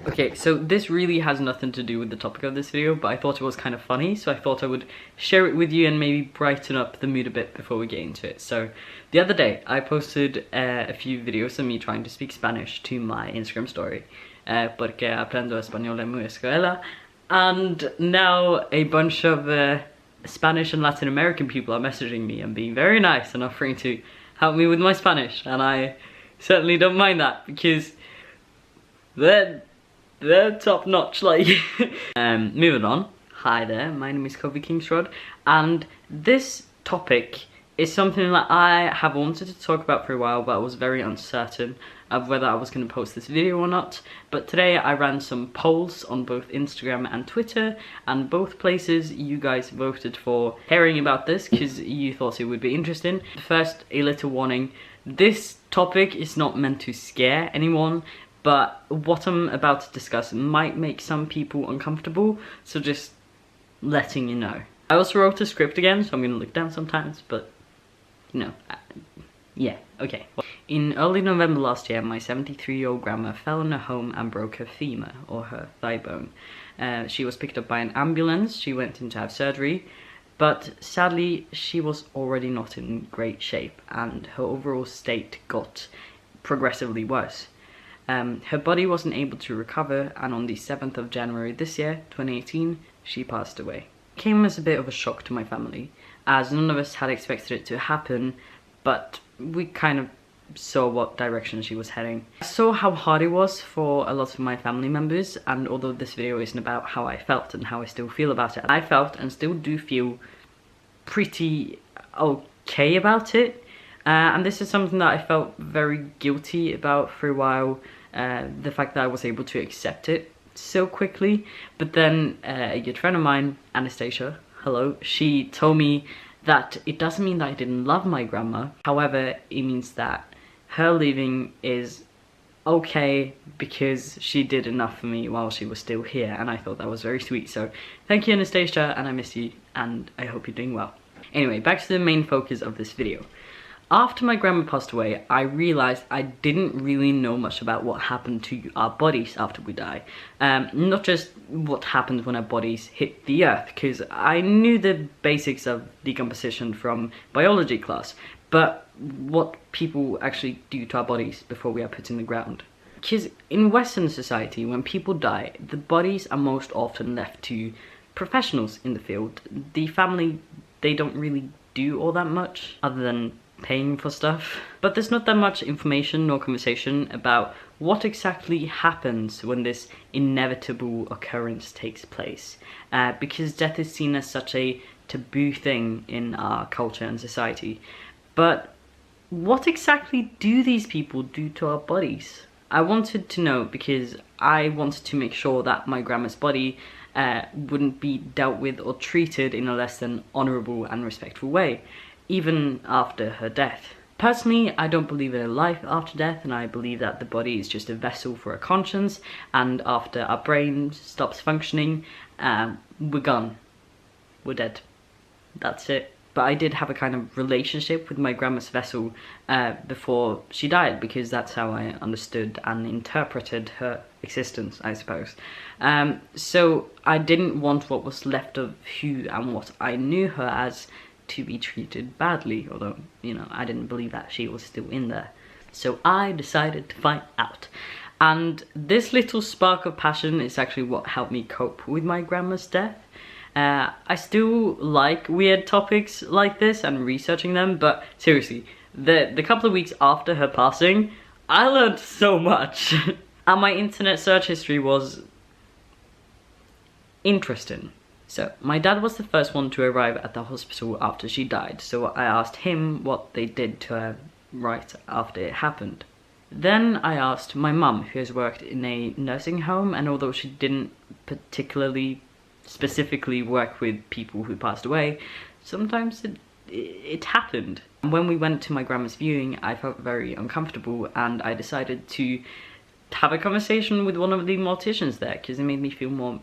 Okay, so this really has nothing to do with the topic of this video, but I thought it was kind of funny, so I thought I would share it with you and maybe brighten up the mood a bit before we get into it. So, the other day, I posted a few videos of me trying to speak Spanish to my Instagram story, porque aprendo español en mi escuela, and now a bunch of Spanish and Latin American people are messaging me and being very nice and offering to help me with my Spanish, and I certainly don't mind that, because they're top notch, like. Moving on. Hi there, my name is Kovu Kingsrod, and this topic is something that I have wanted to talk about for a while, but I was very uncertain of whether I was going to post this video or not. But today I ran some polls on both Instagram and Twitter, and both places you guys voted for hearing about this because you thought it would be interesting. First, a little warning. This topic is not meant to scare anyone, but what I'm about to discuss might make some people uncomfortable, so just letting you know. I also wrote a script again, so I'm gonna look down sometimes, but, you know, yeah, okay. In early November last year, my 73-year-old grandma fell in her home and broke her femur, or her thigh bone. She was picked up by an ambulance. She went in to have surgery, but sadly, she was already not in great shape, and her overall state got progressively worse. Her body wasn't able to recover, and on the 7th of January this year, 2018, she passed away. It came as a bit of a shock to my family, as none of us had expected it to happen, but we kind of saw what direction she was heading. I saw how hard it was for a lot of my family members, and although this video isn't about how I felt and how I still feel about it, I felt and still do feel pretty okay about it. And this is something that I felt very guilty about for a while, the fact that I was able to accept it so quickly. But then a good friend of mine, Anastasia, hello, she told me that it doesn't mean that I didn't love my grandma. However, it means that her leaving is okay because she did enough for me while she was still here, and I thought that was very sweet. So thank you, Anastasia, and I miss you, and I hope you're doing well. Anyway, back to the main focus of this video. After my grandma passed away, I realized I didn't really know much about what happened to our bodies after we die. Not just what happens when our bodies hit the earth, because I knew the basics of decomposition from biology class, but what people actually do to our bodies before we are put in the ground. Because in Western society, when people die, the bodies are most often left to professionals in the field. The family, they don't really do all that much, other than paying for stuff. But there's not that much information nor conversation about what exactly happens when this inevitable occurrence takes place, because death is seen as such a taboo thing in our culture and society. But what exactly do these people do to our bodies? I wanted to know because I wanted to make sure that my grandma's body wouldn't be dealt with or treated in a less than honourable and respectful way, even after her death. Personally, I don't believe in a life after death, and I believe that the body is just a vessel for a conscience, and after our brain stops functioning, we're gone. We're dead. That's it. But I did have a kind of relationship with my grandma's vessel before she died, because that's how I understood and interpreted her existence, I suppose. So I didn't want what was left of who and what I knew her as to be treated badly, although, you know, I didn't believe that she was still in there. So I decided to find out. And this little spark of passion is actually what helped me cope with my grandma's death. I still like weird topics like this and researching them, but seriously, the couple of weeks after her passing, I learned so much. And my internet search history was interesting. So, my dad was the first one to arrive at the hospital after she died, so I asked him what they did to her right after it happened. Then I asked my mum, who has worked in a nursing home, and although she didn't particularly specifically work with people who passed away, sometimes it happened. When we went to my grandma's viewing, I felt very uncomfortable, and I decided to have a conversation with one of the morticians there, because it made me feel more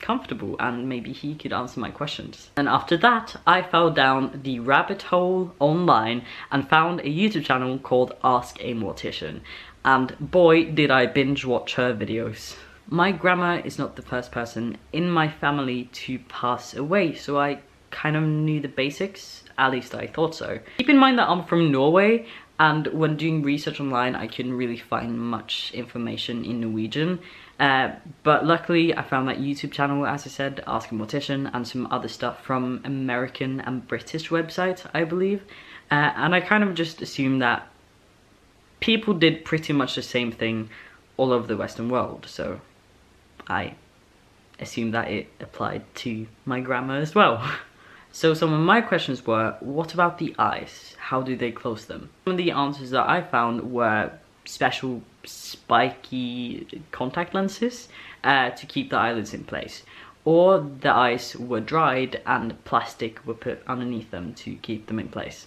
comfortable and maybe he could answer my questions. And after that, I fell down the rabbit hole online and found a YouTube channel called Ask a Mortician, and boy did I binge watch her videos. My grandma is not the first person in my family to pass away, so I kind of knew the basics, at least I thought so. Keep in mind that I'm from Norway, and when doing research online I couldn't really find much information in Norwegian, but luckily I found that YouTube channel, as I said, Ask a Mortician, and some other stuff from American and British websites, I believe, and I kind of just assumed that people did pretty much the same thing all over the Western world, so I assumed that it applied to my grandma as well. So some of my questions were, what about the eyes? How do they close them? Some of the answers that I found were special spiky contact lenses to keep the eyelids in place, or the eyes were dried and plastic were put underneath them to keep them in place.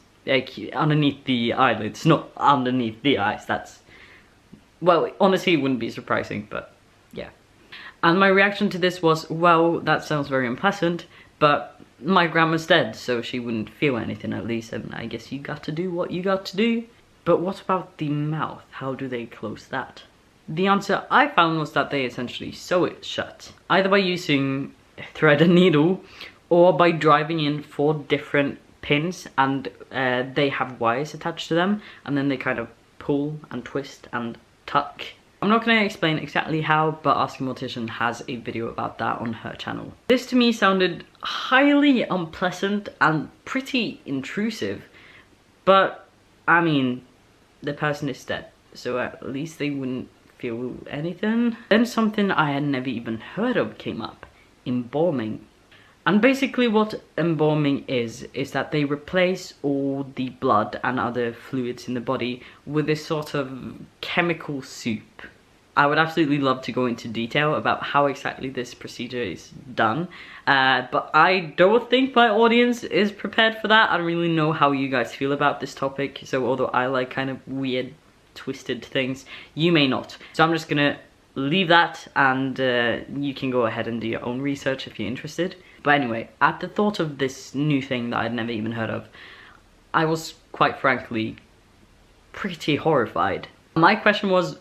Underneath the eyelids, not underneath the eyes. That's, well, honestly it wouldn't be surprising, but yeah. And my reaction to this was, well, that sounds very unpleasant, but my grandma's dead, so she wouldn't feel anything at least, and I guess you got to do what you got to do. But what about the mouth? How do they close that? The answer I found was that they essentially sew it shut, either by using thread and needle, or by driving in 4 different pins, and they have wires attached to them, and then they kind of pull and twist and tuck. I'm not going to explain exactly how, but Ask a Mortician has a video about that on her channel. This to me sounded highly unpleasant and pretty intrusive, but I mean, the person is dead, so at least they wouldn't feel anything. Then something I had never even heard of came up: embalming. And basically what embalming is that they replace all the blood and other fluids in the body with this sort of chemical soup. I would absolutely love to go into detail about how exactly this procedure is done, but I don't think my audience is prepared for that. I don't really know how you guys feel about this topic, so although I like kind of weird, twisted things, you may not. So I'm just gonna leave that, and you can go ahead and do your own research if you're interested. But anyway, at the thought of this new thing that I'd never even heard of, I was, quite frankly, pretty horrified. My question was,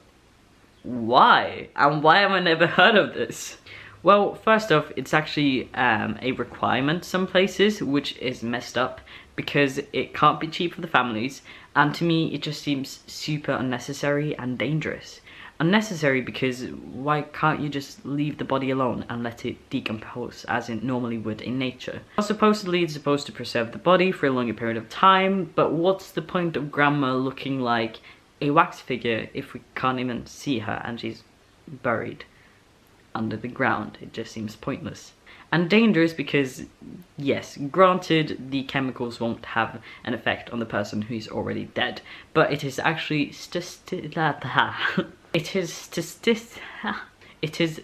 why? And why have I never heard of this? Well, first off, it's actually a requirement some places, which is messed up, because it can't be cheap for the families, and to me it just seems super unnecessary and dangerous. Unnecessary because why can't you just leave the body alone and let it decompose as it normally would in nature? Well, supposedly it's supposed to preserve the body for a longer period of time, but what's the point of grandma looking like a wax figure if we can't even see her and she's buried under the ground? It just seems pointless. And dangerous because, yes, granted the chemicals won't have an effect on the person who's already dead, but it is actually it is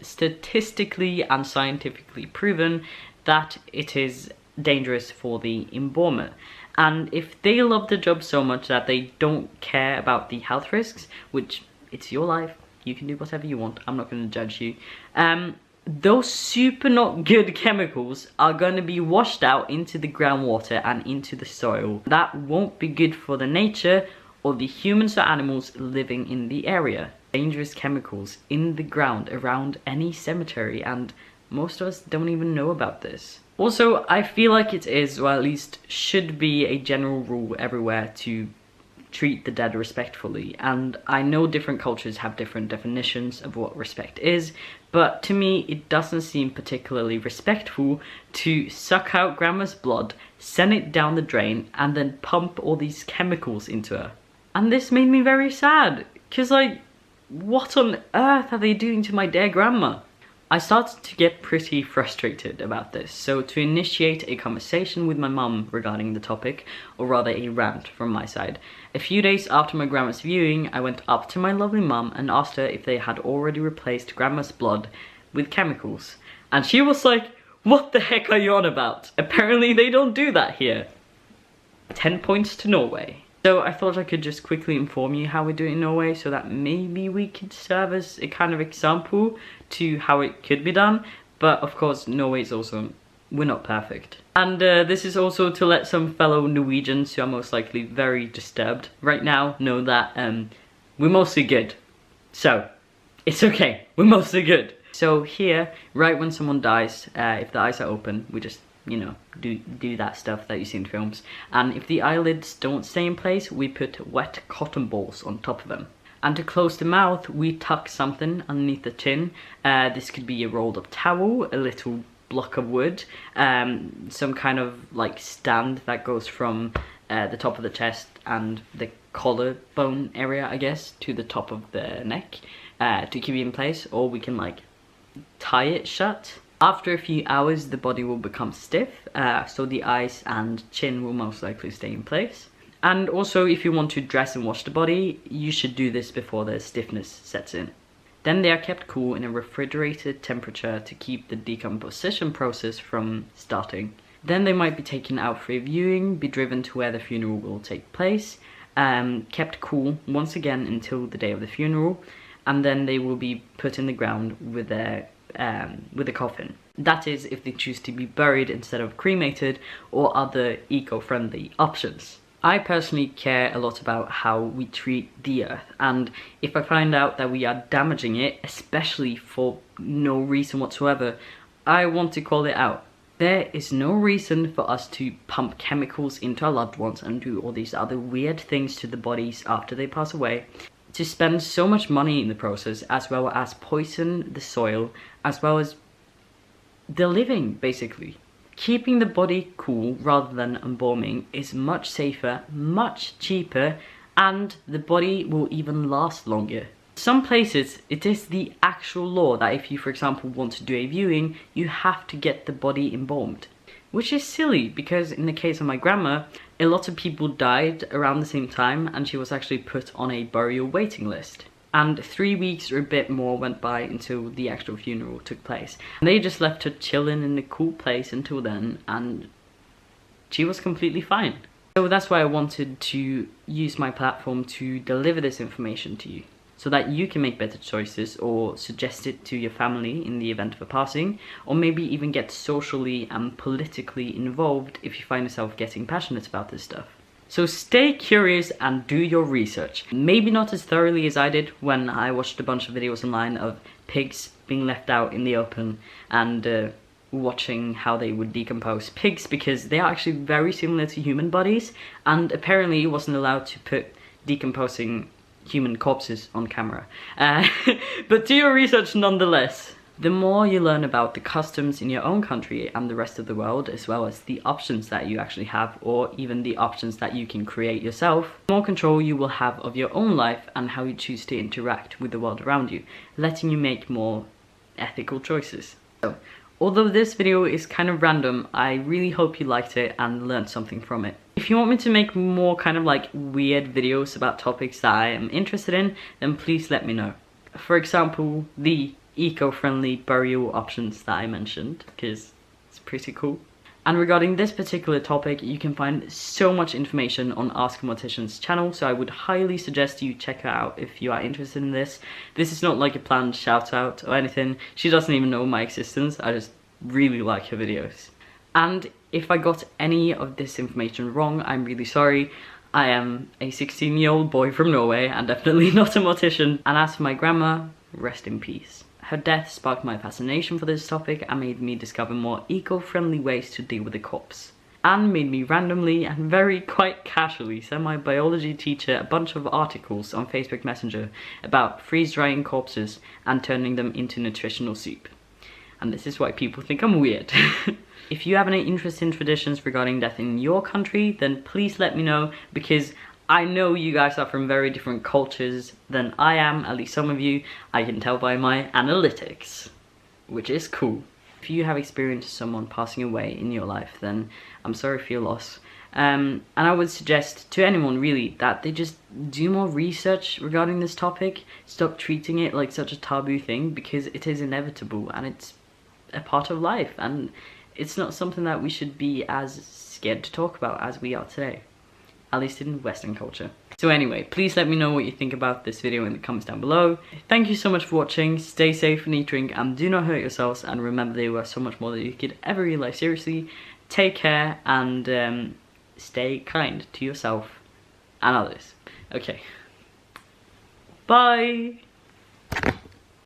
statistically and scientifically proven that it is dangerous for the embalmer. And if they love the job so much that they don't care about the health risks, which it's your life, you can do whatever you want, I'm not going to judge you, those super not good chemicals are going to be washed out into the groundwater and into the soil. That won't be good for the nature or the humans or animals living in the area. Dangerous chemicals in the ground around any cemetery, and most of us don't even know about this. Also, I feel like it is, or at least should be, a general rule everywhere to treat the dead respectfully, and I know different cultures have different definitions of what respect is, but to me it doesn't seem particularly respectful to suck out grandma's blood, send it down the drain, and then pump all these chemicals into her. And this made me very sad, because like, what on earth are they doing to my dear grandma? I started to get pretty frustrated about this, so to initiate a conversation with my mum regarding the topic, or rather a rant from my side, a few days after my grandma's viewing, I went up to my lovely mum and asked her if they had already replaced grandma's blood with chemicals. And she was like, "What the heck are you on about? Apparently they don't do that here." 10 points to Norway. So I thought I could just quickly inform you how we do it in Norway, so that maybe we could serve as a kind of example to how it could be done. But of course, Norway is also, we're not perfect. And this is also to let some fellow Norwegians who are most likely very disturbed right now know that we're mostly good. So, it's okay, we're mostly good. So here, right when someone dies, if the eyes are open, we just, you know, do that stuff that you see in films. And if the eyelids don't stay in place, we put wet cotton balls on top of them. And to close the mouth, we tuck something underneath the chin. This could be a rolled up towel, a little block of wood, some kind of like stand that goes from the top of the chest and the collarbone area, I guess, to the top of the neck to keep it in place, or we can like tie it shut. After a few hours, the body will become stiff, so the eyes and chin will most likely stay in place. And also, if you want to dress and wash the body, you should do this before the stiffness sets in. Then they are kept cool in a refrigerated temperature to keep the decomposition process from starting. Then they might be taken out for a viewing, be driven to where the funeral will take place, kept cool once again until the day of the funeral, and then they will be put in the ground with a coffin. That is, if they choose to be buried instead of cremated, or other eco-friendly options. I personally care a lot about how we treat the earth, and if I find out that we are damaging it, especially for no reason whatsoever, I want to call it out. There is no reason for us to pump chemicals into our loved ones and do all these other weird things to the bodies after they pass away, to spend so much money in the process, as well as poison the soil, as well as the living, basically. Keeping the body cool rather than embalming is much safer, much cheaper, and the body will even last longer. Some places, it is the actual law that if you, for example, want to do a viewing, you have to get the body embalmed. Which is silly, because in the case of my grandma, a lot of people died around the same time, and she was actually put on a burial waiting list. And 3 weeks or a bit more went by until the actual funeral took place. And they just left her chilling in a cool place until then, and she was completely fine. So that's why I wanted to use my platform to deliver this information to you, so that you can make better choices or suggest it to your family in the event of a passing, or maybe even get socially and politically involved if you find yourself getting passionate about this stuff. So stay curious and do your research. Maybe not as thoroughly as I did when I watched a bunch of videos online of pigs being left out in the open and watching how they would decompose. Pigs, because they are actually very similar to human bodies, and apparently wasn't allowed to put decomposing human corpses on camera. But do your research nonetheless. The more you learn about the customs in your own country and the rest of the world, as well as the options that you actually have, or even the options that you can create yourself, the more control you will have of your own life and how you choose to interact with the world around you, letting you make more ethical choices. So, although this video is kind of random, I really hope you liked it and learned something from it. If you want me to make more kind of like weird videos about topics that I am interested in, then please let me know. For example, the eco-friendly burial options that I mentioned, because it's pretty cool. And regarding this particular topic, you can find so much information on Ask a Mortician's channel, so I would highly suggest you check her out if you are interested in this. This is not like a planned shout out or anything. She doesn't even know my existence. I just really like her videos. And if I got any of this information wrong, I'm really sorry. I am a 16-year-old boy from Norway and definitely not a mortician. And as for my grandma, rest in peace. Her death sparked my fascination for this topic and made me discover more eco-friendly ways to deal with the corpse. And made me randomly and very quite casually send my biology teacher a bunch of articles on Facebook Messenger about freeze-drying corpses and turning them into nutritional soup. And this is why people think I'm weird. If you have any interesting traditions regarding death in your country, then please let me know, because I know you guys are from very different cultures than I am, at least some of you. I can tell by my analytics, which is cool. If you have experienced someone passing away in your life, then I'm sorry for your loss. And I would suggest to anyone really that they just do more research regarding this topic. Stop treating it like such a taboo thing, because it is inevitable and it's a part of life, and it's not something that we should be as scared to talk about as we are today. At least in Western culture. So anyway, please let me know what you think about this video in the comments down below. Thank you so much for watching. Stay safe and eat, drink, and do not hurt yourselves. And remember, there are so much more that you could ever realize. Seriously, take care and stay kind to yourself and others. Okay. Bye!